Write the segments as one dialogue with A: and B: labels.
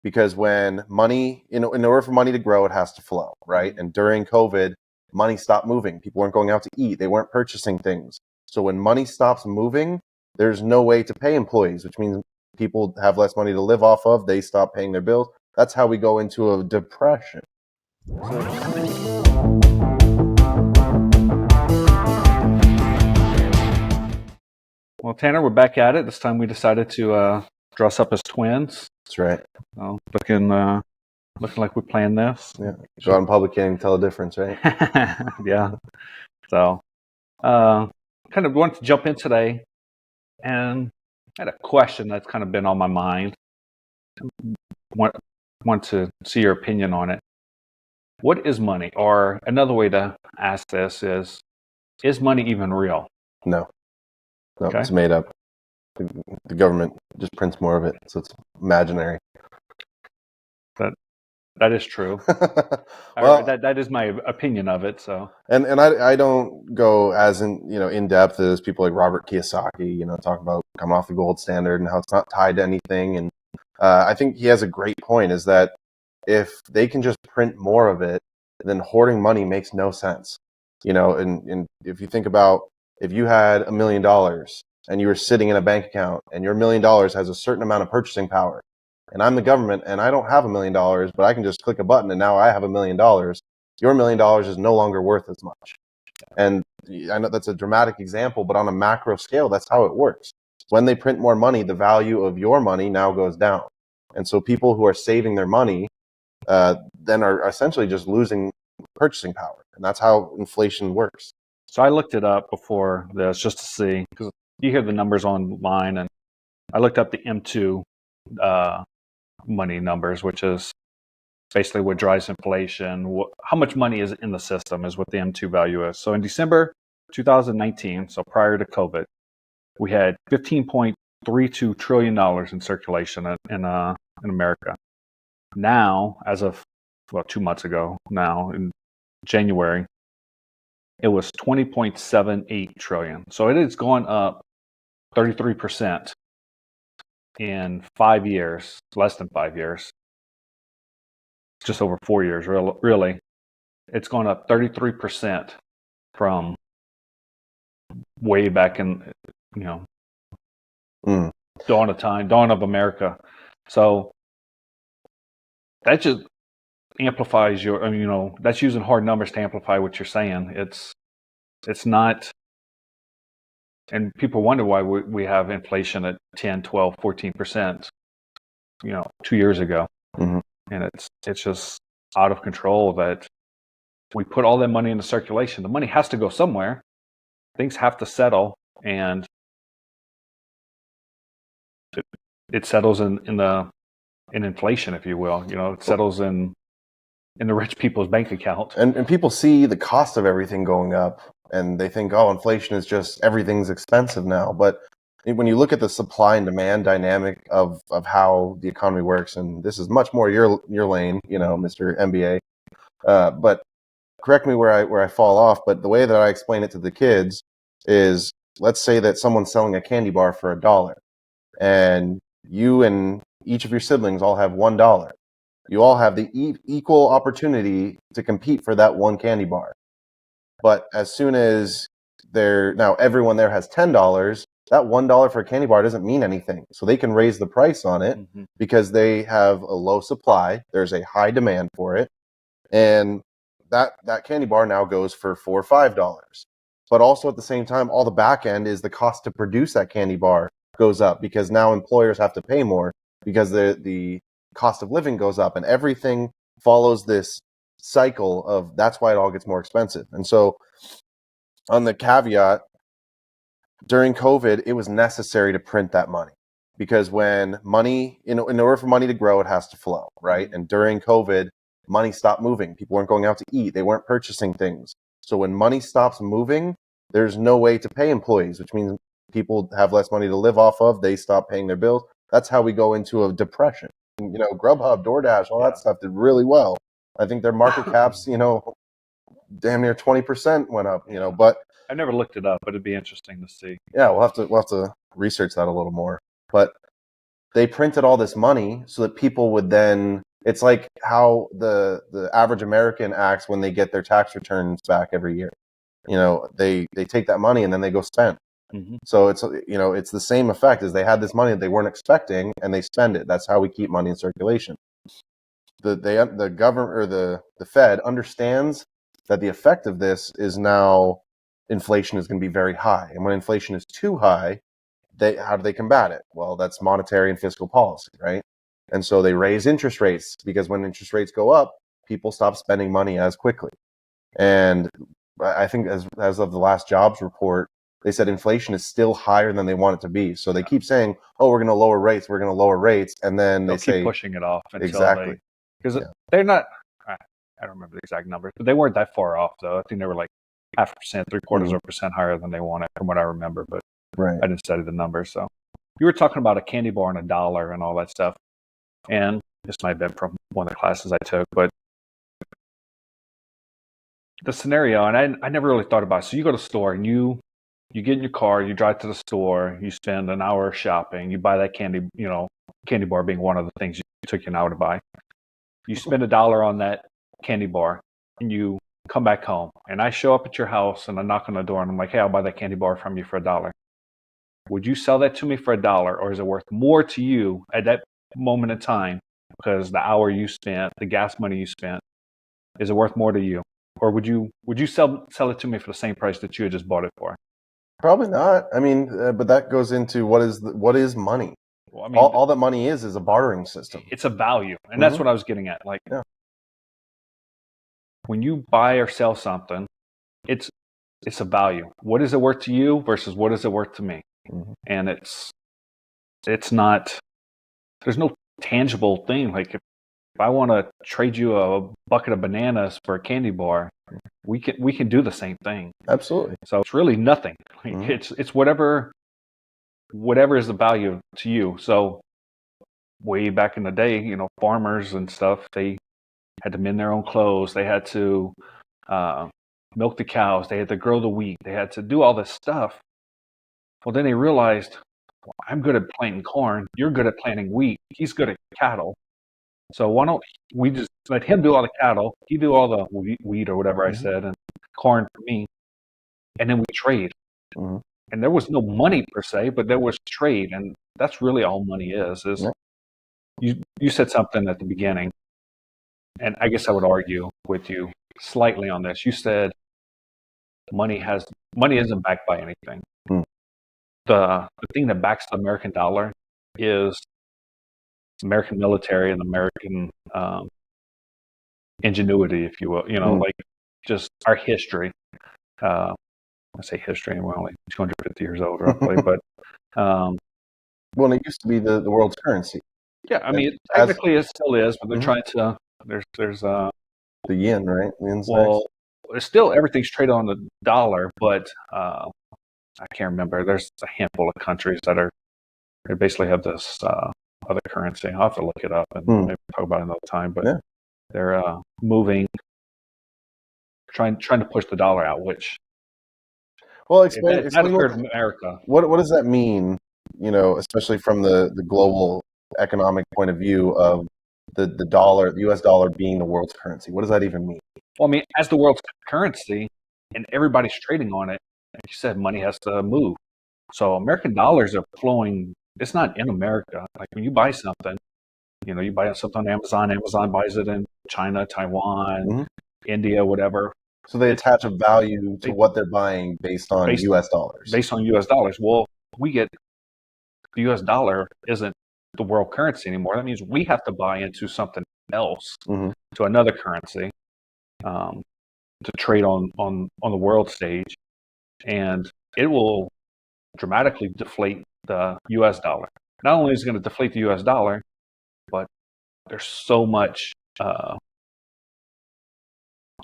A: because when money, in order for money to grow, it has to flow, right? And during COVID, money stopped moving. People weren't going out to eat. They weren't purchasing things. So when money stops moving, there's no way to pay employees, which means people have less money to live off of. They stop paying their bills. That's how we go into a depression.
B: Well, Tanner, we're back at it. This time we decided to dress up as twins.
A: That's right.
B: Looking like we planned this.
A: Yeah. Go out in public, can't even tell the difference, right?
B: Yeah. So, kind of wanted to jump in today, and I had a question that's kind of been on my mind. Want to see your opinion on it. What is money? Or another way to ask this is money even real?
A: No,
B: Okay.
A: It's made up. The government just prints more of it, so it's imaginary.
B: That is true.
A: Well,
B: that is my opinion of it. So,
A: and I don't go as in depth as people like Robert Kiyosaki, talk about coming off the gold standard and how it's not tied to anything. And I think he has a great point, is that if they can just print more of it, then hoarding money makes no sense. And if you think about, if you had $1 million and you were sitting in a bank account and your $1 million has a certain amount of purchasing power, and I'm the government and I don't have $1 million, but I can just click a button and now I have $1 million, your $1 million is no longer worth as much. And I know that's a dramatic example, but on a macro scale, that's how it works. When they print more money, the value of your money now goes down. And so people who are saving their money then are essentially just losing purchasing power. And that's how inflation works.
B: So I looked it up before this just to see, because you hear the numbers online, and I looked up the M2 money numbers, which is basically what drives inflation. How much money is in the system is what the M2 value is. So in December 2019, so prior to COVID, we had $15.32 trillion in circulation in America. Now, as of 2 months ago, now in January, it was 20.78 trillion. So it has gone up 33% in 5 years, less than 5 years, just over 4 years, really. It's gone up 33% from way back in, dawn of America. So that just amplifies that's using hard numbers to amplify what you're saying. It's not, and people wonder why we have inflation at 10, 12, 14%, 2 years ago.
A: Mm-hmm.
B: And it's just out of control that we put all that money into circulation. The money has to go somewhere. Things have to settle, and it settles in inflation, if you will. It settles in the rich people's bank account.
A: And people see the cost of everything going up, and they think, oh, inflation is just everything's expensive now. But when you look at the supply and demand dynamic of how the economy works, and this is much more your lane, Mr. MBA. But correct me where I fall off. But the way that I explain it to the kids is, let's say that someone's selling a candy bar for $1, and you and each of your siblings all have $1. You all have the equal opportunity to compete for that one candy bar. But as soon as now everyone there has $10, that $1 for a candy bar doesn't mean anything. So they can raise the price on it because they have a low supply. There's a high demand for it. And that candy bar now goes for $4 or $5. But also at the same time, all the back end is the cost to produce that candy bar goes up, because now employers have to pay more because the cost of living goes up, and everything follows this cycle of, that's why it all gets more expensive. And so on the caveat, during COVID, it was necessary to print that money, because when money, in order for money to grow, it has to flow, right? And during COVID, money stopped moving. People weren't going out to eat. They weren't purchasing things. So when money stops moving, there's no way to pay employees, which means people have less money to live off of. They stop paying their bills. That's how we go into a depression. Grubhub, DoorDash, all that stuff did really well. I think their market caps, damn near 20% went up, but
B: I never looked it up, but it'd be interesting to see.
A: Yeah, we'll have to research that a little more. But they printed all this money so that people would then. It's like how the average American acts when they get their tax returns back every year. They take that money and then they go spend.
B: Mm-hmm.
A: So it's the same effect as they had this money that they weren't expecting and they spend it. That's how we keep money in circulation. The government or the Fed understands that the effect of this is now inflation is going to be very high, and when inflation is too high, how do they combat it? Well, that's monetary and fiscal policy, right? And so they raise interest rates, because when interest rates go up, people stop spending money as quickly. And I think as of the last jobs report, they said inflation is still higher than they want it to be. So they keep saying, "Oh, we're going to lower rates. We're going to lower rates," and then
B: They'll
A: they
B: keep
A: say
B: pushing it off until
A: exactly
B: because they're not. I don't remember the exact numbers, but they weren't that far off though. I think they were like 0.5%, 0.75% higher than they wanted, from what I remember. But
A: right.
B: I didn't study the numbers. So you were talking about a candy bar and a dollar and all that stuff, and this might have been from one of the classes I took, but the scenario, and I never really thought about it. So you go to the store and you get in your car, you drive to the store, you spend an hour shopping, you buy that candy, candy bar being one of the things you took you an hour to buy. You spend $1 on that candy bar and you come back home, and I show up at your house and I knock on the door and I'm like, "Hey, I'll buy that candy bar from you for $1." Would you sell that to me for $1, or is it worth more to you at that moment in time because the hour you spent, the gas money you spent, is it worth more to you? Or would you sell it to me for the same price that you had just bought it for?
A: Probably not. I mean, but that goes into what is money.
B: Well, I mean,
A: all that money is a bartering system.
B: It's a value, and that's what I was getting at. Like, when you buy or sell something, it's a value. What is it worth to you versus what is it worth to me?
A: Mm-hmm.
B: And it's not. There's no tangible thing. Like, if I want to trade you a bucket of bananas for a candy bar, we can do the same thing.
A: Absolutely.
B: So it's really nothing. Like, it's whatever is the value to you. So way back in the day, farmers and stuff, they had to mend their own clothes. They had to milk the cows. They had to grow the wheat. They had to do all this stuff. Well, then they realized, well, I'm good at planting corn. You're good at planting wheat. He's good at cattle. So why don't we just let him do all the cattle? He do all the wheat or whatever I said, and corn for me. And then we trade.
A: Mm-hmm.
B: And there was no money per se, but there was trade. And that's really all money is. You said something at the beginning, and I guess I would argue with you slightly on this. You said money isn't backed by anything. The thing that backs the American dollar is American military and American ingenuity, if you will. Like, just our history. I say history, and we're only 250 years old, roughly. But
A: well, it used to be the world's currency.
B: Yeah, I mean, technically it still is, but they're trying to. There's
A: the yen, right? The yen's
B: well, it's still everything's traded on the dollar, but I can't remember. There's a handful of countries that they basically have this other currency. I'll have to look it up and maybe talk about it another time. But they're moving, trying to push the dollar out. Which,
A: well, explain
B: here in America.
A: What does that mean? Especially from the global economic point of view of the dollar, the U.S. dollar being the world's currency. What does that even mean?
B: Well, I mean, as the world's currency, and everybody's trading on it, like you said, money has to move. So American dollars are flowing. It's not in America. Like, when you buy something, you buy something on Amazon. Amazon buys it in China, Taiwan, India, whatever.
A: So they attach a value to what they're buying based on U.S. dollars.
B: Based on U.S. dollars. Well, the U.S. dollar isn't the world currency anymore. That means we have to buy into something else, to another currency, to trade on the world stage, and it will dramatically deflate the U.S. dollar. Not only is it going to deflate the U.S. dollar, but there's so much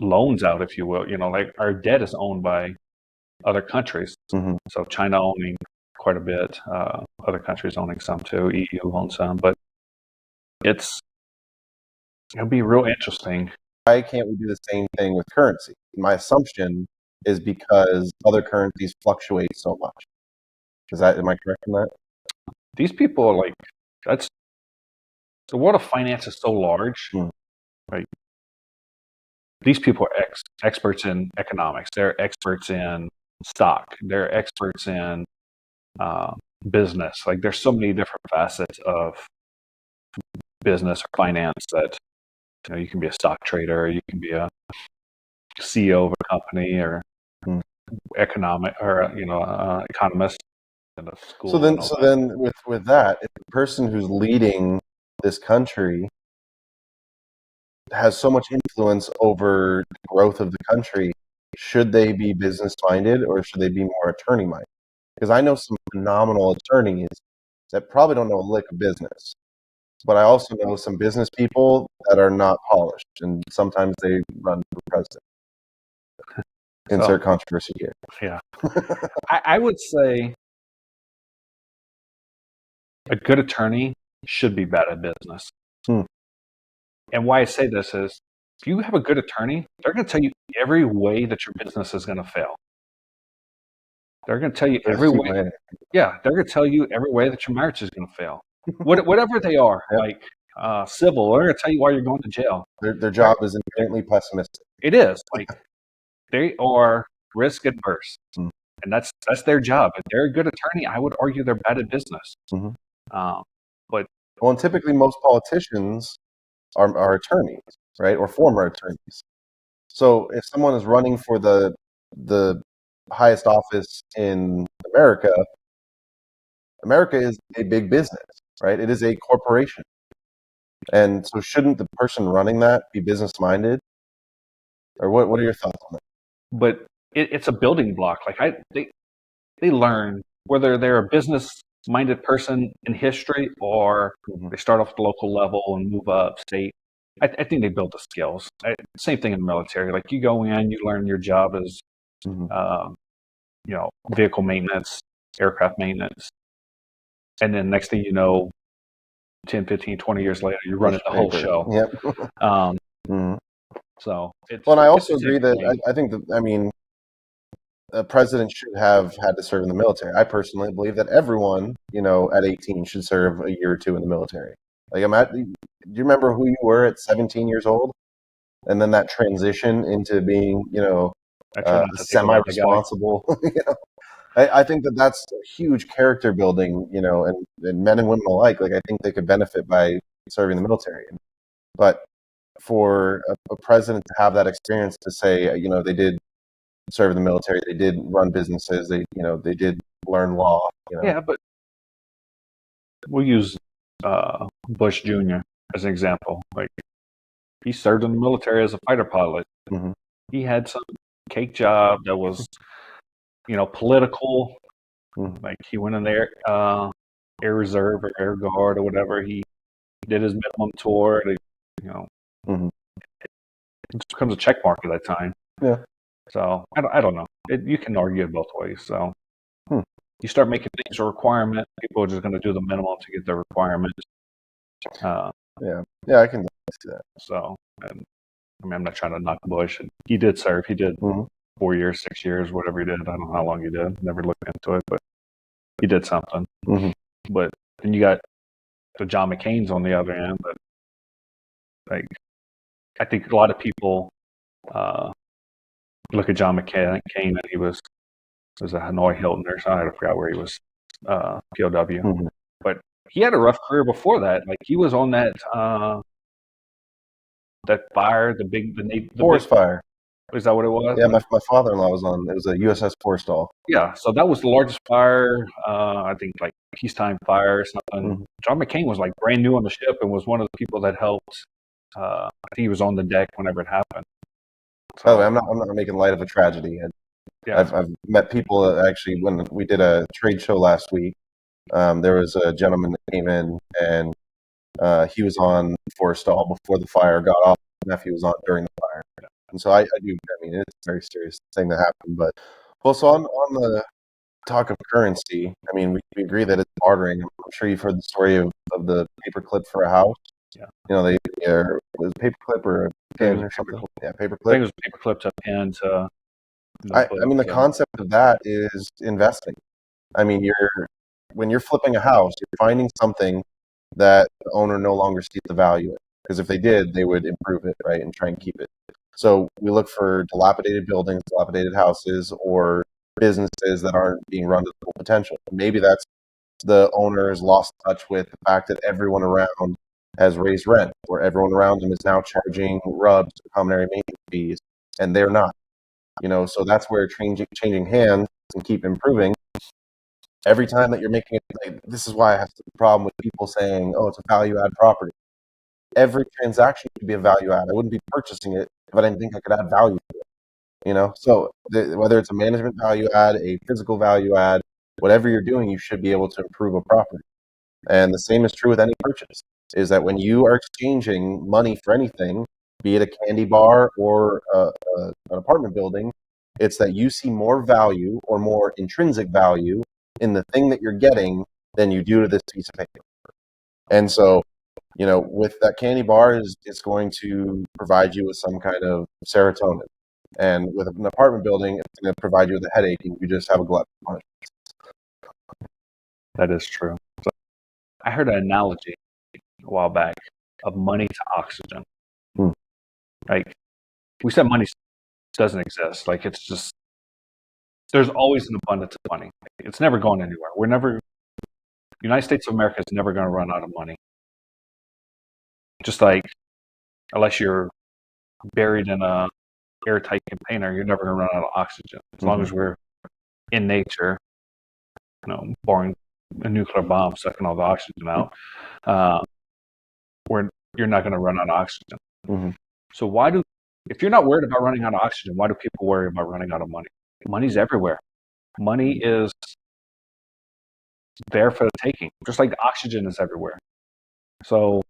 B: loans out, if you will. Like, our debt is owned by other countries. So China owning quite a bit, other countries owning some too, EU owns some, but it'll be real interesting.
A: Why can't we do the same thing with currency? My assumption is because other currencies fluctuate so much. Am I correct in that?
B: These people are like, That's the world of finance is so large.
A: Mm.
B: Right? These people are experts in economics. They're experts in stock. They're experts in uh, business. Like there's so many different facets of business or finance that you can be a stock trader, you can be a CEO of a company, or
A: Mm.
B: economic or economist in a
A: So
B: school and
A: then,
B: all
A: so
B: that.
A: then, with that, if the person who's leading this country has so much influence over the growth of the country, should they be business minded or should they be more attorney minded? Because I know some phenomenal attorneys that probably don't know a lick of business, but I also know some business people that are not polished, and sometimes they run for president.
B: So
A: Insert controversy here.
B: yeah, I would say a good attorney should be bad at business.
A: Hmm.
B: And why I say this is, if you have a good attorney, they're going to tell you every way that your business is going to fail. They're going to tell you
A: There's a
B: every
A: few
B: way.
A: ways.
B: Yeah, they're going to tell you every way that your marriage is going to fail. Whatever they are,
A: Yep.
B: like civil, they're going to tell you why you're going to jail.
A: Their job is inherently pessimistic.
B: It is like they are risk adverse,
A: Mm.
B: and that's their job. If they're a good attorney, I would argue they're bad at business.
A: Mhm.
B: But
A: Well, and typically most politicians are attorneys, right, or former attorneys. So if someone is running for the highest office in America, America is a big business, right? It is a corporation. And so shouldn't the person running that be business minded? Or what are your thoughts on that?
B: but it's a building block. Like they learn whether they're a business minded person in history or
A: Mhm.
B: they start off at the local level and move up state. I think they build the skills. Same thing in the military. Like you go in, you learn your job as
A: Mhm.
B: vehicle maintenance, aircraft maintenance, and then next thing you know, 10, 15, 20 years later, you're running
A: Push
B: the whole
A: paper.
B: show.
A: Yep.
B: Um,
A: Mhm.
B: so
A: Well, and I
B: it's
A: also
B: the same
A: agree that
B: thing.
A: I think that, I mean, a president should have had to serve in the military. I personally believe that everyone, at 18 should serve a year or two in the military. Like, do you remember who you were at 17 years old? And then that transition into being,
B: I try not to think about the guy.
A: semi-responsible. I think that that's a huge character building, and men and women alike. Like, I think they could benefit by serving the military. But for a president to have that experience to say, they did serve in the military, they did run businesses, they did learn law.
B: Yeah, but we'll use Bush Jr. as an example. Like he served in the military as a fighter pilot.
A: Hmm.
B: He had some cake job that was, political.
A: Hmm.
B: Like he went in there, Air Reserve or Air Guard or whatever. He did his minimum tour. You know,
A: Hmm.
B: it just becomes a check mark at that time.
A: Yeah.
B: So I don't know. You can argue it both ways. So
A: Hmm.
B: you start making things a requirement, people are just going to do the minimum to get their requirement.
A: Yeah. Yeah, I can see that.
B: So, and I mean, I'm not trying to knock Bush. He did serve. He did
A: Hmm.
B: 4 years, 6 years, whatever he did. I don't know how long he did. Never looked into it, but he did something.
A: Hmm.
B: But then you got the John McCain's on the other end. But like, I think a lot of people look at John McCain and he was a Hanoi Hilton or something. I forgot where he was POW.
A: Hmm.
B: But he had a rough career before that. Like he was on that fire, the
A: Forest
B: big.
A: fire.
B: Is that what it was?
A: Yeah, my father-in-law was on. It was a USS Forrestal.
B: Yeah, so that was the largest fire, I think like peacetime fire or something.
A: Hmm.
B: John McCain was like brand new on the ship and was one of the people that helped. I think he was on the deck whenever it happened.
A: By the way,
B: So
A: I'm not making light of a tragedy.
B: yeah,
A: I've met people that actually, when we did a trade show last week, there was a gentleman that came in and he was on Forrestal before the fire got off. My nephew was on during the fire. And so I do, I mean, it's a very serious thing that happened. But, well, so on the talk of currency, I mean, we agree that it's bartering. I'm sure you've heard the story of the paperclip for a house.
B: yeah.
A: Was it paperclip or a pin or something? Yeah,
B: I think
A: paperclip.
B: it was a paper clip to a pen to
A: I
B: notebook.
A: mean, the
B: So
A: concept of that is investing. I mean, when you're flipping a house, you're finding something that the owner no longer sees the value in. Because if they did, they would improve it, right, and try and keep it. So we look for dilapidated buildings, dilapidated houses, or businesses that aren't being run to their full potential. Maybe that's the owner has lost touch with the fact that everyone around has raised rent, or everyone around them is now charging rubs or common area maintenance fees, and they're not. So that's where changing hands and keep improving. Every time that you're making it, like, this is why I have the problem with people saying, "Oh, it's a value add property." Every transaction could be a value add. I wouldn't be purchasing it if I didn't think I could add value to it. So whether it's a management value add, a physical value add, whatever you're doing, you should be able to improve a property. And the same is true with any purchase, is that when you are exchanging money for anything, be it a candy bar or an apartment building, it's that you see more value or more intrinsic value in the thing that you're getting than you do to this piece of paper. And so, with that candy bar it's going to provide you with some kind of serotonin. And with an apartment building, it's going to provide you with a headache, and you just have a glut of punch.
B: That is true. So I heard an analogy a while back of money to oxygen. Like, we said money doesn't exist. Like, it's just, there's always an abundance of money. It's never going anywhere. The United States of America is never going to run out of money. Just like, unless you're buried in a airtight container, you're never going to run out of oxygen. As long as we're in nature, boring a nuclear bomb, sucking all the oxygen out, you're not going to run out of oxygen. So if you're not worried about running out of oxygen, why do people worry about running out of money? Money's everywhere. Money is there for the taking, just like oxygen is everywhere. So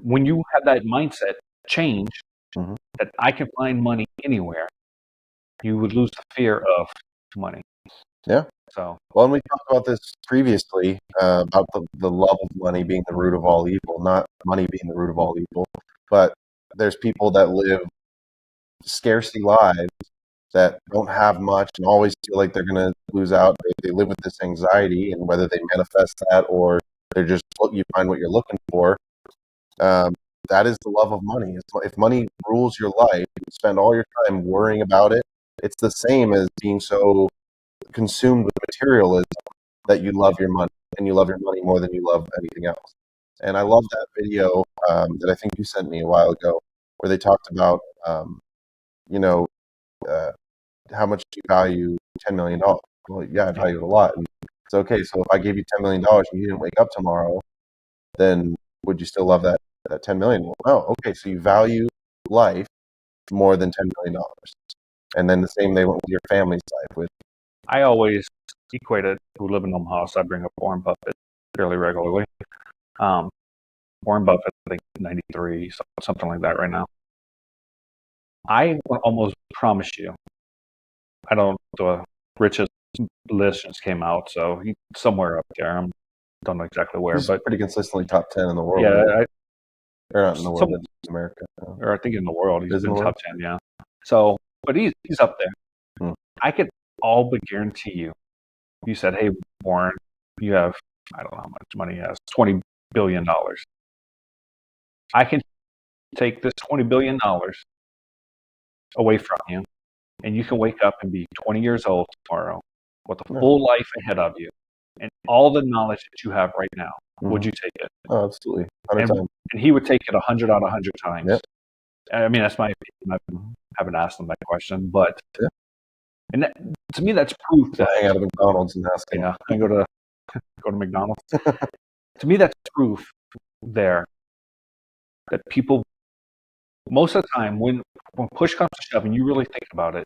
B: when you have that mindset change, that I can find money anywhere, you would lose the fear of money.
A: Yeah.
B: So,
A: well, and we talked about this previously, about the love of money being the root of all evil, not money being the root of all evil. But there's people that live scarcity lives that don't have much and always feel like they're going to lose out. They live with this anxiety, and whether they manifest that or they're just you find what you're looking for. That is the love of money. If money rules your life, you spend all your time worrying about it. It's the same as being so consumed with materialism that you love your money, and you love your money more than you love anything else. And I love that video that I think you sent me a while ago, where they talked about, how much do you value $10 million? Well, yeah, I value it a lot. And it's okay. So if I gave you $10 million and you didn't wake up tomorrow, then would you still love that 10 million? Well, oh, okay. So you value life more than $10 million. And then the same they went with your family's life.
B: I always equate it, who live in Omaha, so I bring up Warren Buffett fairly regularly. Warren Buffett, I think 93, something like that right now. I would almost promise you, I don't know, the richest list just came out, so he's somewhere up there. I don't know exactly where, but
A: pretty consistently top 10 in the world.
B: Yeah,
A: right? Or not in the world, in America.
B: Or I think in the world, he's been top 10, yeah.
A: So,
B: but he's up there. I could all but guarantee you said, hey, Warren, you have, I don't know how much money he has, $20 billion. I can take this $20 billion away from you, and you can wake up and be 20 years old tomorrow with a full life ahead of you and all the knowledge that you have right now. Would you take it?
A: Oh, absolutely.
B: And he would take it 100 out of 100 times.
A: Yep.
B: I mean, that's my opinion. I haven't asked him that question, but and to me, that's proof that
A: hang out at McDonald's and ask him.
B: Yeah, I go to McDonald's. To me, that's proof there that people, most of the time, when push comes to shove and you really think about it,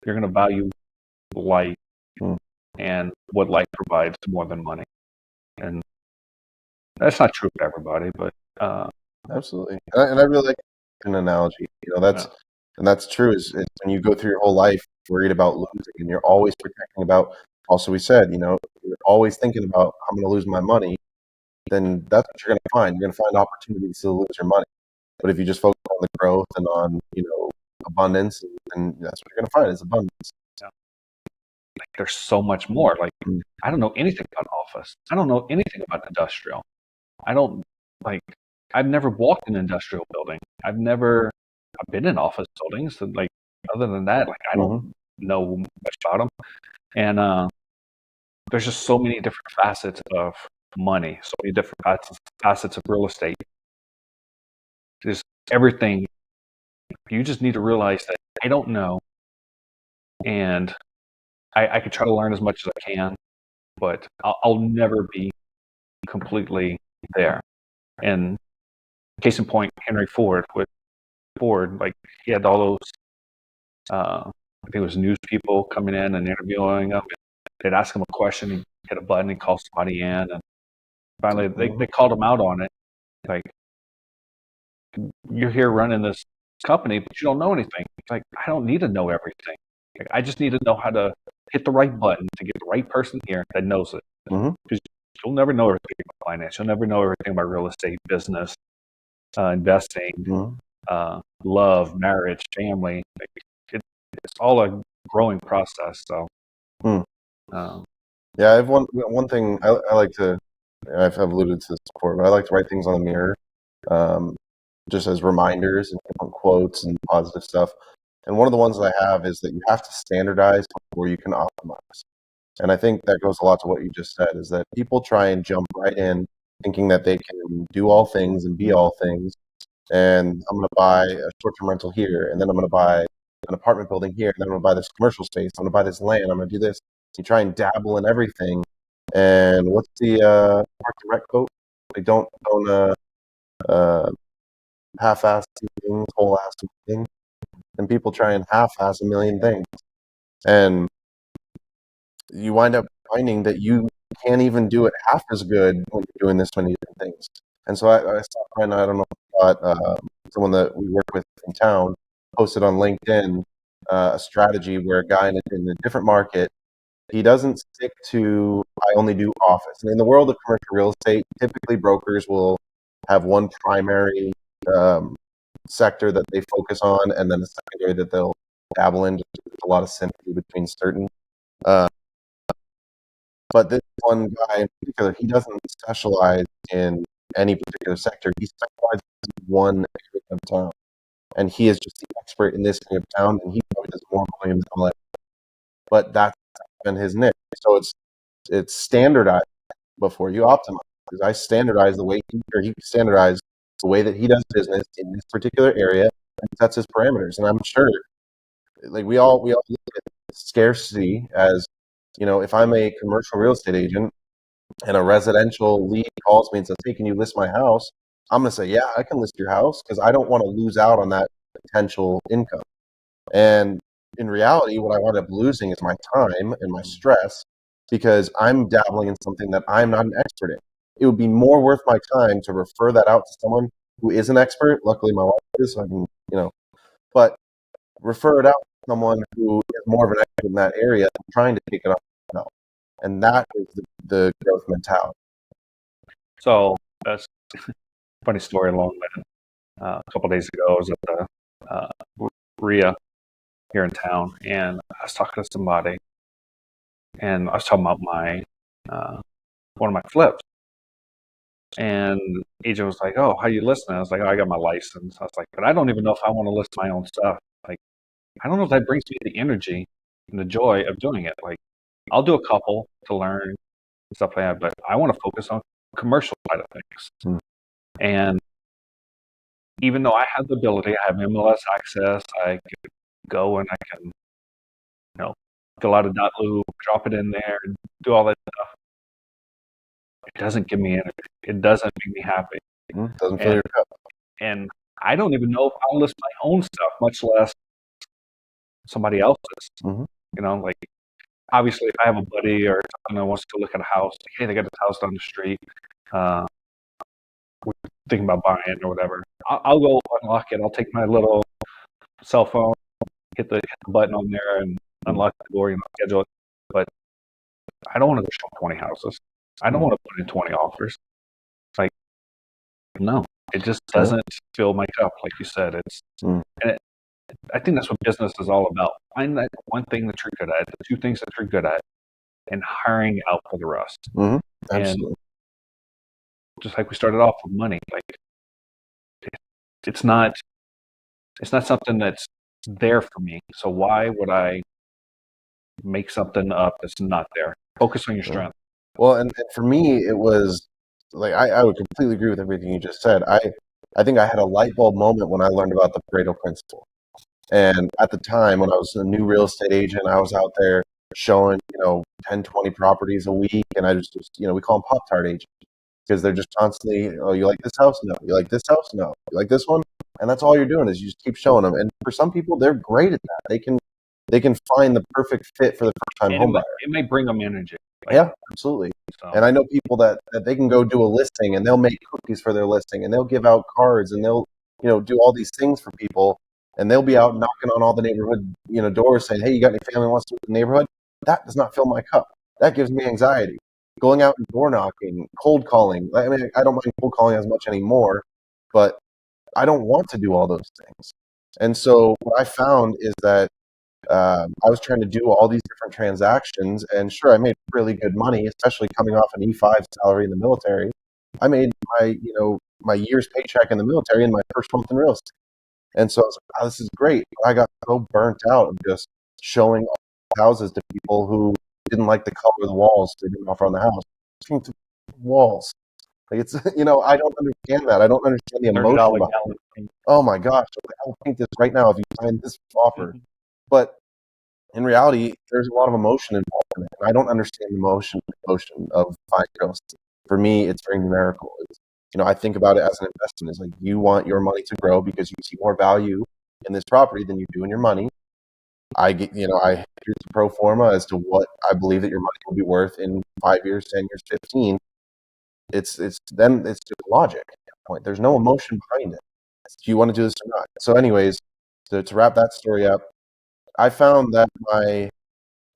B: you're going to value life and what life provides more than money. And that's not true for everybody, but
A: absolutely. And I really like an analogy. And that's true. Is when you go through your whole life worried about losing, and you're always protecting about. Also, we said, you're always thinking about, I'm going to lose my money. Then that's what you're going to find. You're going to find opportunities to lose your money. But if you just focus on the growth and on abundance, then that's what you're going to find is abundance.
B: Like, there's so much more. Like, I don't know anything about office. I don't know anything about industrial. I don't like. I've never walked an industrial building. I've been in office buildings, and like other than that, like I don't know much about them. And there's just so many different facets of money, so many different facets of real estate. Just everything. You just need to realize that I don't know, and I could try to learn as much as I can, but I'll never be completely there. And case in point, Henry Ford with Ford, like he had all those, I think it was news people coming in and interviewing him. They'd ask him a question, he'd hit a button, and call somebody in, and finally they called him out on it. Like, you're here running this company, but you don't know anything. It's like, I don't need to know everything. Like, I just need to know how to hit the right button to get the right person here that knows it. Because you'll never know everything about finance. You'll never know everything about real estate, business, investing, love, marriage, family. Like, it's all a growing process. So,
A: yeah, I have one thing I like to. I've alluded to this before, but I like to write things on the mirror, just as reminders and different quotes and positive stuff. And one of the ones that I have is that you have to standardize before you can optimize. And I think that goes a lot to what you just said, is that people try and jump right in thinking that they can do all things and be all things. And I'm going to buy a short-term rental here, and then I'm going to buy an apartment building here, and then I'm going to buy this commercial space. I'm going to buy this land. I'm going to do this. You try and dabble in everything. And what's the Park and Rec quote? They don't half-ass things, whole-ass things. And people try and half-ass a million things. And you wind up finding that you can't even do it half as good when you're doing this many different things. And so I saw, and I don't know if you thought, someone that we work with in town posted on LinkedIn a strategy where a guy in a different market, he doesn't stick to, I only do office. And in the world of commercial real estate, typically brokers will have one primary sector that they focus on, and then a secondary that they'll dabble in. There's a lot of synergy between certain. But this one guy in particular, he doesn't specialize in any particular sector. He specializes in one area of town. And he is just the expert in this area of town, and he probably does more volume than I'm like. But that's been his niche. So it's standardized before you optimize. Because I standardize the way he standardized the way that he does business in this particular area and sets his parameters. And I'm sure, like we all look at scarcity as, if I'm a commercial real estate agent and a residential lead calls me and says, "Hey, can you list my house?" I'm going to say, "Yeah, I can list your house," because I don't want to lose out on that potential income. And in reality, what I wind up losing is my time and my stress, because I'm dabbling in something that I'm not an expert in. It would be more worth my time to refer that out to someone who is an expert. Luckily, my wife is, so I can, but refer it out to someone who is more of an expert in that area than trying to take it off myself. And that is the growth mentality.
B: So that's a funny story along that. A couple of days ago, I was at the RIA here in town, and I was talking to somebody, and I was talking about my one of my flips, and the agent was like, "Oh, how you listening?" I was like, "Oh, I got my license." I was like, "But I don't even know if I want to list my own stuff. Like, I don't know if that brings me the energy and the joy of doing it. Like, I'll do a couple to learn and stuff like that, but I want to focus on commercial side of things." And even though I have the ability, I have MLS access, I can go and I can, fill out a .loop, drop it in there, and do all that stuff. It doesn't give me energy. It doesn't make me happy.
A: Doesn't fill your cup.
B: And I don't even know if I'll list my own stuff, much less somebody else's. Like, obviously, if I have a buddy or someone that wants to look at a house, like, hey, they got this house down the street, we're thinking about buying it or whatever, I'll go unlock it. I'll take my little cell phone, hit the button on there, and unlock the door, schedule it. But I don't want to go show 20 houses. I don't want to put in 20 offers. Like, no, it just doesn't fill my cup, like you said. And I think that's what business is all about. Find that one thing that you're good at, the two things that you're good at, and hiring out for the rest.
A: Absolutely.
B: just like we started off with money. Like it's not something that's there for me. So why would I make something up that's not there? Focus on your
A: Yeah.
B: strength.
A: Well, and for me, it was like I would completely agree with everything you just said. I think I had a light bulb moment when I learned about the Pareto principle. And at the time, when I was a new real estate agent, I was out there showing, 10, 20 properties a week. And I just we call them Pop-Tart agents because they're just constantly, oh, you like this house? No. You like this house? No. You like this one? And that's all you're doing is you just keep showing them. And for some people, they're great at that. They can find the perfect fit for the first time
B: And
A: home buyer.
B: it may bring them energy. Like,
A: Yeah, absolutely.
B: so.
A: And I know people that they can go do a listing and they'll make cookies for their listing and they'll give out cards and they'll, do all these things for people and they'll be out knocking on all the neighborhood, doors saying, "Hey, you got any family who wants to live in the neighborhood?" That does not fill my cup. That gives me anxiety. Going out and door knocking, cold calling. I mean, I don't mind cold calling as much anymore, but I don't want to do all those things. And so what I found is that I was trying to do all these different transactions, and sure, I made really good money, especially coming off an E5 salary in the military. I made my year's paycheck in the military in my first month in real estate, and so I was like, "Oh, this is great." But I got so burnt out of just showing houses to people who didn't like the color of the walls. They didn't offer on the house. Showing to walls, like it's I don't understand that. I don't understand the emotion
B: $30
A: behind
B: gallon.
A: it. Oh my gosh, I will paint this right now if you sign this offer, but in reality, there's a lot of emotion involved in it, and I don't understand the emotion of buying real estate. For me, it's very numerical. I think about it as an investment. It's like you want your money to grow because you see more value in this property than you do in your money. I get, here's the pro forma as to what I believe that your money will be worth in 5 years, 10 years, 15. It's just logic at that point. There's no emotion behind it. Do you want to do this or not? So, anyways, to wrap that story up, I found that my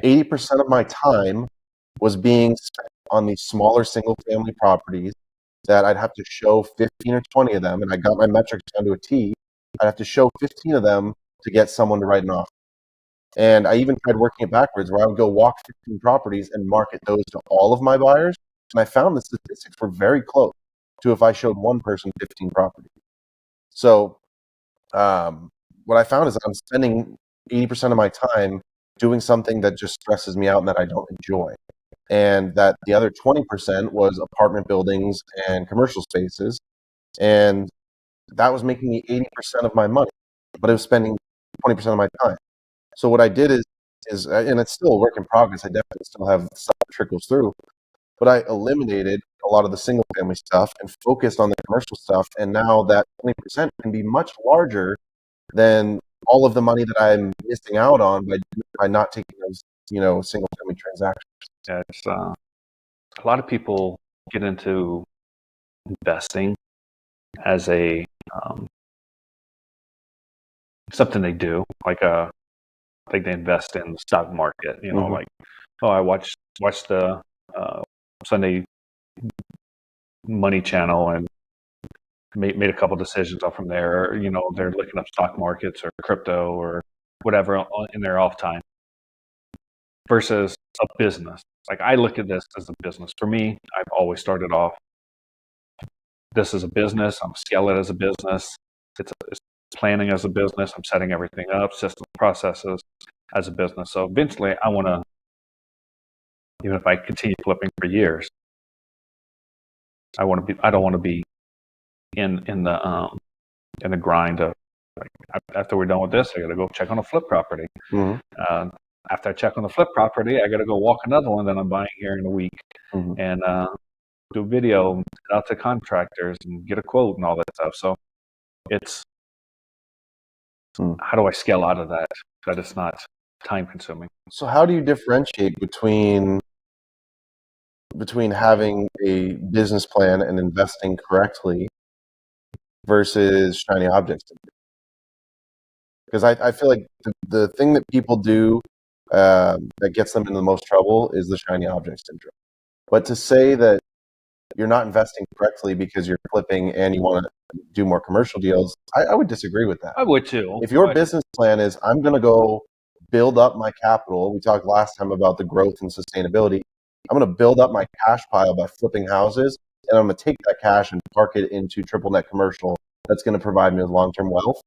A: 80% of my time was being spent on these smaller single family properties that I'd have to show 15 or 20 of them, and I got my metrics down to a T. I'd have to show 15 of them to get someone to write an offer. And I even tried working it backwards where I would go walk 15 properties and market those to all of my buyers. And I found the statistics were very close to if I showed one person 15 properties. So what I found is that I'm spending 80% of my time doing something that just stresses me out and that I don't enjoy. And that the other 20% was apartment buildings and commercial spaces. And that was making me 80% of my money, but it was spending 20% of my time. So what I did is and it's still a work in progress. I definitely still have stuff that trickles through, but I eliminated a lot of the single family stuff and focused on the commercial stuff. And now that 20% can be much larger than all of the money that I'm missing out on by not taking those, single family transactions.
B: Yeah, it's a lot of people get into investing as a something they do, like they invest in the stock market. Like, oh, I watched the Sunday Money Channel and made a couple decisions off from there. Or, they're looking up stock markets or crypto or whatever in their off time versus a business. Like I look at this as a business. For me, I've always started off. This is a business. I'm scale it as a business. It's planning as a business. I'm setting everything up, systems, processes as a business. So eventually, I want to, even if I continue flipping for years, I don't want to be in the grind of like after we're done with this, I got to go check on a flip property. After I check on the flip property, I got to go walk another one that I'm buying here in a week and do a video out to contractors and get a quote and all that stuff. So it's how do I scale out of that it's not time consuming?
A: So how do you differentiate between having a business plan and investing correctly versus shiny objects? Because I feel like the thing that people do that gets them into the most trouble is the shiny object syndrome. But to say that you're not investing correctly because you're flipping and you want to do more commercial deals, I would disagree with that.
B: I would too.
A: If your business plan is, I'm going to go build up my capital, we talked last time about the growth and sustainability. I'm going to build up my cash pile by flipping houses. and I'm going to take that cash and park it into triple net commercial that's going to provide me with long-term wealth,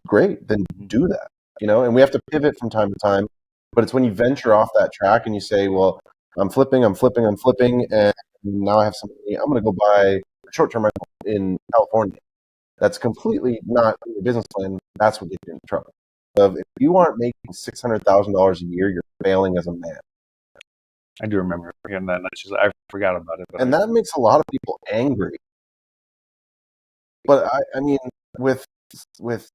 A: great, then do that. And we have to pivot from time to time, but it's when you venture off that track and you say, well, I'm flipping, and now I have some money. I'm going to go buy a short-term rental in California. That's completely not your business plan. That's what gets you in trouble. If you aren't making $600,000 a year, you're failing as a man.
B: I do remember hearing that. I forgot about it.
A: And that makes a lot of people angry. But I mean, with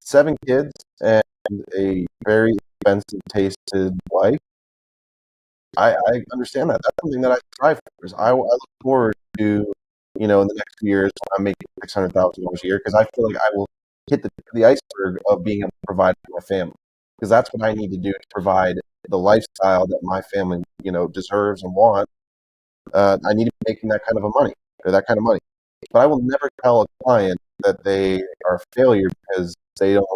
A: 7 kids and a very expensive tasted wife, I understand that. That's something that I strive for. I look forward to, in the next few years, I'm making $600,000 a year, because I feel like I will hit the iceberg of being able to provide for my family, because that's what I need to do to provide the lifestyle that my family, deserves and wants. I need to be making that kind of money. But I will never tell a client that they are a failure because they don't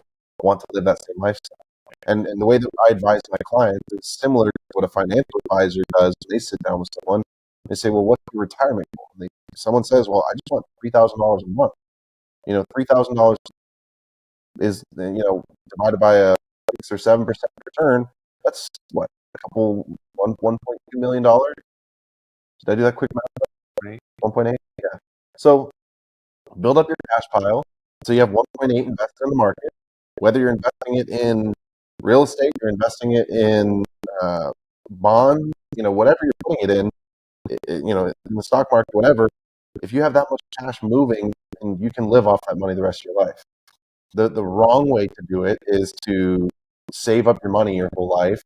A: want to live that same lifestyle. And the way that I advise my clients is similar to what a financial advisor does when they sit down with someone. They say, well, what's your retirement goal? Someone says, well, I just want $3,000 a month. $3,000 is, divided by a 6 or 7% return. That's what, $1.2 million? Did I do that quick math?
B: Right.
A: 1.8? Yeah. So build up your cash pile. So you have 1.8 invested in the market. Whether you're investing it in real estate, you're investing it in bonds, whatever you're putting it in, in the stock market, whatever. If you have that much cash moving, and you can live off that money the rest of your life. The wrong way to do it is to save up your money your whole life,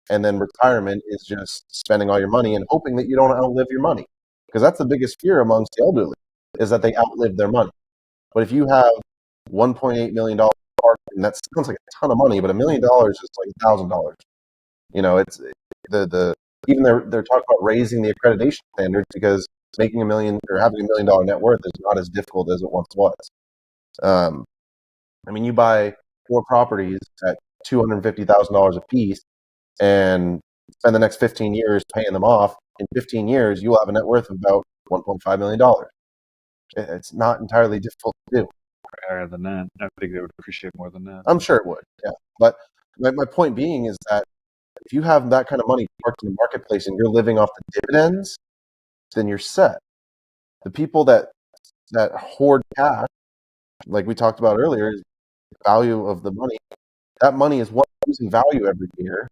A: and then retirement is just spending all your money and hoping that you don't outlive your money, because that's the biggest fear amongst the elderly, is that they outlive their money. But if you have $1.8 million, and that sounds like a ton of money, but $1 million is like $1,000. It's the even they're talking about raising the accreditation standards, because making $1 million or having $1 million net worth is not as difficult as it once was. I mean, you buy 4 properties at $250,000 a piece and spend the next 15 years paying them off. In 15 years, you will have a net worth of about $1.5 million. It's not entirely difficult to do.
B: Higher than that, I think they would appreciate more than that.
A: I'm sure it would, yeah. But my point being is that if you have that kind of money parked in the marketplace and you're living off the dividends, then you're set. The people that hoard cash, like we talked about earlier, is the value of the money. That money is what losing value every year,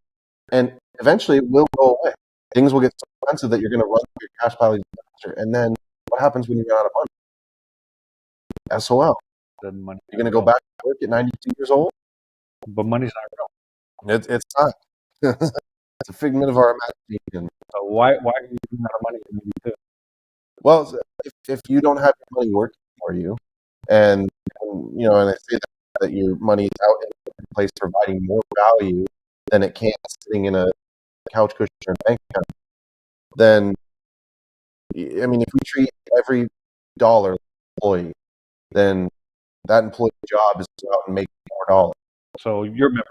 A: and eventually it will go away. Things will get so expensive that you're going to run through your cash pile faster. And then what happens when you run out of money? SOL.
B: Then money.
A: You're going to go back to work at 92 years old?
B: But money's not real.
A: It's not. It's a figment of our imagination.
B: So why are you running out of money in 92?
A: Well, if you don't have your money working for you, and and I say that your money is out in a place providing more value than it can sitting in a couch cushion or bank account, then I mean, if we treat every dollar like an employee, then that employee's job is to go out and make more dollars.
B: So your memory,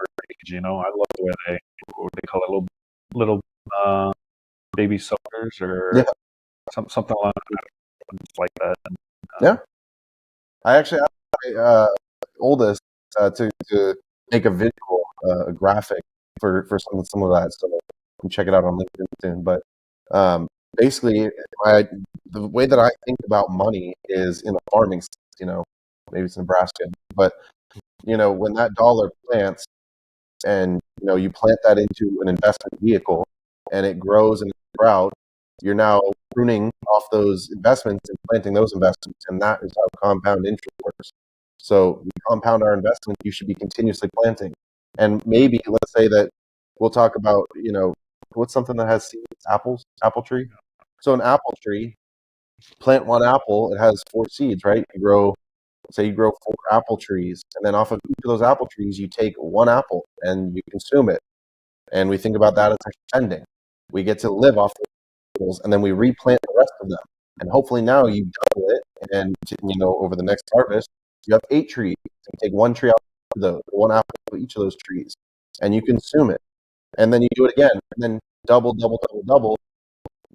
B: I love the way what they call it, little baby soldiers, or something like that.
A: Yeah. I actually asked my oldest to make a visual, a graphic for some of that, so you can check it out on LinkedIn soon. But basically, the way that I think about money is in a farming sense. Maybe it's Nebraska, but when that dollar plants, and you plant that into an investment vehicle, and it grows and it sprouts, you're now pruning off those investments and planting those investments, and that is how compound interest works. So we compound our investment. You should be continuously planting, and maybe let's say that we'll talk about what's something that has seeds? Apples, apple tree. So an apple tree, plant 1 apple, it has 4 seeds, right? Say you grow 4 apple trees, and then off of each of those apple trees, you take 1 apple and you consume it. And we think about that as our spending. We get to live off those apples, and then we replant the rest of them. And hopefully now you double it, and over the next harvest, you have 8 trees. You take 1 tree out of the 1 apple of each of those trees, and you consume it. And then you do it again, and then double, double, double, double.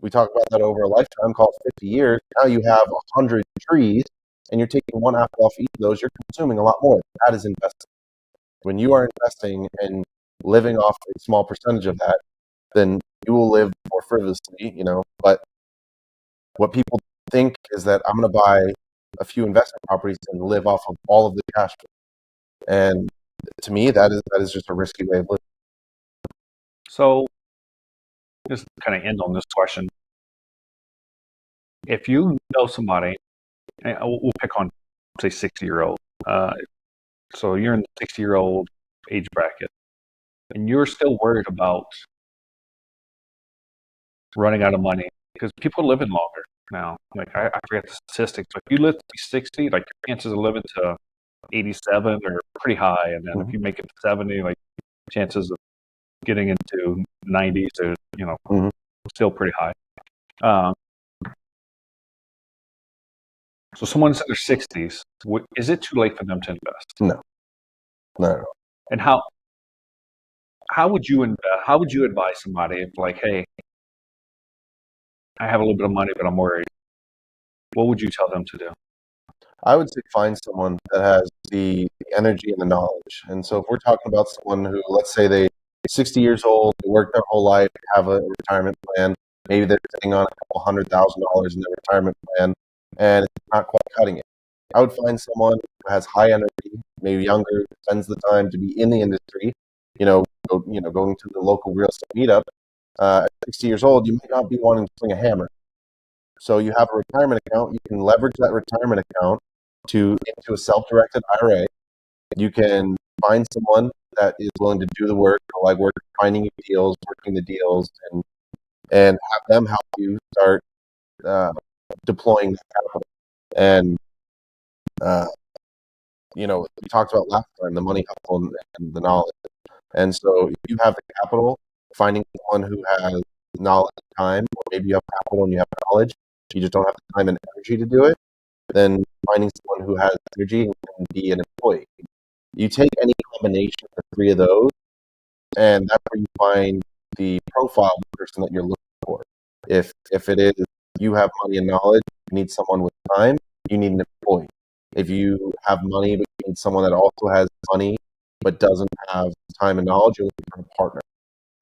A: we talk about that over a lifetime, call it 50 years. Now you have 100 trees, and you're taking one apple off each of those. You're consuming a lot more. That is investing. When you are investing and living off a small percentage of that, then you will live more frivolously, But what people think is that I'm going to buy a few investment properties and live off of all of the cash flow. And to me, that is just a risky way of living.
B: So, just kind of end on this question. If you know somebody, and we'll pick on, say, 60-year-old. So you're in the 60-year-old age bracket, and you're still worried about running out of money because people are living longer now. Like I forget the statistics, but if you live to be 60, like your chances of living to 87 are pretty high, and then if you make it to 70, like chances of getting into 90s are still pretty high. So someone's in their 60s. Is it too late for them to invest?
A: No, no.
B: And how would you invest? How would you advise somebody if, like, hey, I have a little bit of money, but I'm worried? What would you tell them to do?
A: I would say find someone that has the energy and the knowledge. And so if we're talking about someone who, let's say they 60 years old, they work their whole life, have a retirement plan, maybe they're sitting on a couple $100,000 in their retirement plan, and it's not quite cutting it. I would find someone who has high energy, maybe younger, spends the time to be in the industry, going to the local real estate meetup. At 60 years old, you might not be wanting to swing a hammer. So you have a retirement account. You can leverage that retirement account into a self-directed IRA. You can find someone that is willing to do the work, like work finding deals, working the deals, and have them help you start deploying that capital. And we talked about last time the money hustle and the knowledge. And so if you have the capital, finding someone who has knowledge and time, or maybe you have capital and you have knowledge, you just don't have the time and energy to do it, then finding someone who has energy and can be an employee. You take any combination of the three of those, and that's where you find the profile of the person that you're looking for. If it is you have money and knowledge, you need someone with time, you need an employee. If you have money but you need someone that also has money but doesn't have time and knowledge, you're looking for a partner.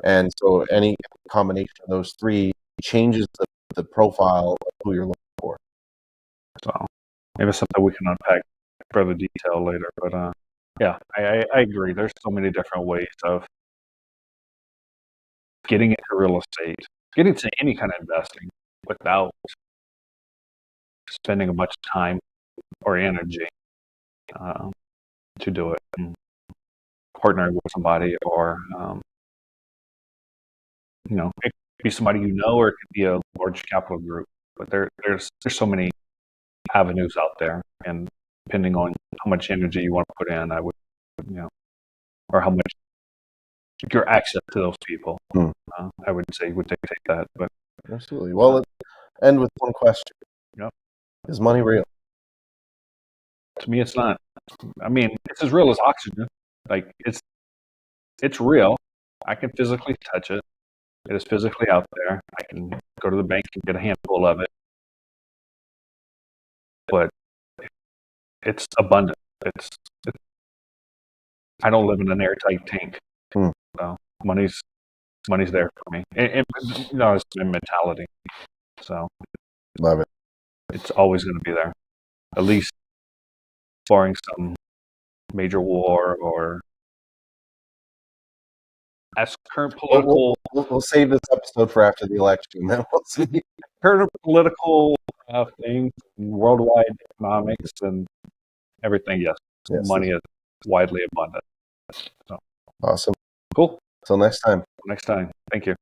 A: And so any combination of those three changes the profile of who you're looking for.
B: So maybe something we can unpack further detail later. But yeah, I agree. There's so many different ways of getting into real estate, getting to any kind of investing without spending a bunch of time or energy to do it. And partnering with somebody, or it could be somebody or it could be a large capital group. But there's so many avenues out there, and depending on how much energy you want to put in, I would, or how much your access to those people, I would say would dictate that. But
A: absolutely. Well, let's end with one question.
B: Yep.
A: Is money real?
B: To me, it's not. I mean, it's as real as oxygen. Like it's real. I can physically touch it. It is physically out there. I can go to the bank and get a handful of it. But it's abundant. I don't live in an airtight tank. So money's there for me. And it's my mentality. So
A: love it.
B: It's always going to be there, at least barring some major war or as current political.
A: We'll save this episode for after the election. Then we'll see.
B: Current political things, worldwide economics, and everything. Yes, money is widely abundant. So
A: awesome.
B: Cool.
A: Till next time.
B: Next time. Thank you.